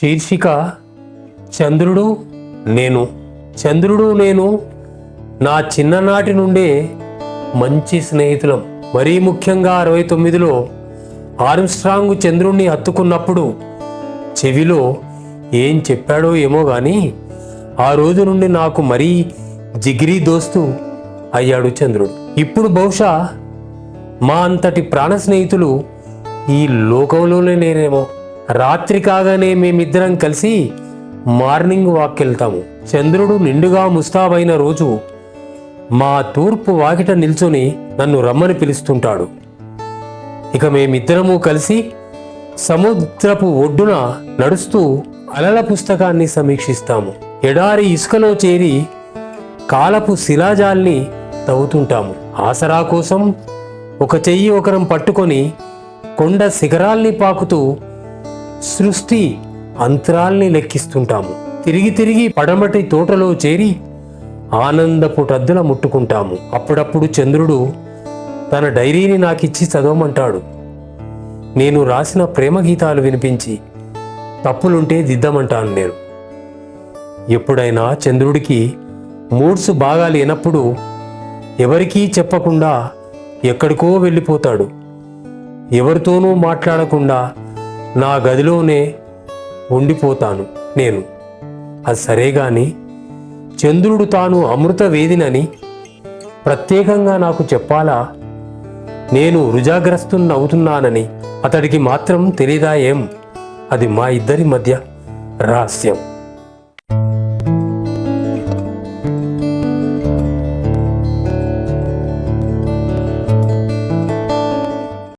శీర్షిక చంద్రుడు నేను. చంద్రుడు నేను నా చిన్ననాటి నుండే మంచి స్నేహితులం. మరీ ముఖ్యంగా 69లో ఆర్మ్స్ట్రాంగ్ చంద్రుణ్ణి హత్తుకున్నప్పుడు చెవిలో ఏం చెప్పాడో ఏమో కానీ ఆ రోజు నుండి నాకు మరీ జిగిరి దోస్తు అయ్యాడు చంద్రుడు. ఇప్పుడు బహుశా మా అంతటి ప్రాణ స్నేహితులు ఈ లోకంలోనే లేరేమో. రాత్రి కాగానే మేమిద్దరం కలిసి మార్నింగ్ వాక్ వెళ్తాము. చంద్రుడు నిండుగా ముస్తాబైన రోజు మా తూర్పు వాకిట నిల్చొని నన్ను రమ్మని పిలుస్తుంటాడు. ఇక మేమిద్దరము కలిసి సముద్రపు ఒడ్డున నడుస్తూ అలల పుస్తకాన్ని సమీక్షిస్తాము. ఎడారి ఇసుకలో చేరి కాలపు శిలాజాల్ని తవ్వుతుంటాము. ఆసరా కోసం ఒక చెయ్యి ఒకరం పట్టుకొని కొండ శిఖరాల్ని పాకుతూ సృష్టి అంతరాల్ని లెక్కిస్తుంటాము. తిరిగి తిరిగి పడమటి తోటలో చేరి ఆనందపు టద్దుల ముట్టుకుంటాము. అప్పుడప్పుడు చంద్రుడు తన డైరీని నాకిచ్చి చదవమంటాడు. నేను రాసిన ప్రేమ గీతాలు వినిపించి తప్పులుంటే దిద్దమంటాను. నేను ఎప్పుడైనా చంద్రుడికి మూడ్స్ బాగా లేనప్పుడు ఎవరికీ చెప్పకుండా ఎక్కడికో వెళ్ళిపోతాడు. ఎవరితోనూ మాట్లాడకుండా నా గదిలోనే ఉండిపోతాను నేను. అది సరే గాని చంద్రుడు తాను అమృత వేదినని ప్రత్యేకంగా నాకు చెప్పాలా? నేను రుజాగ్రస్తున్నవుతున్నానని అతడికి మాత్రం తెలీదా ఏం? అది మా ఇద్దరి మధ్య రహస్యం.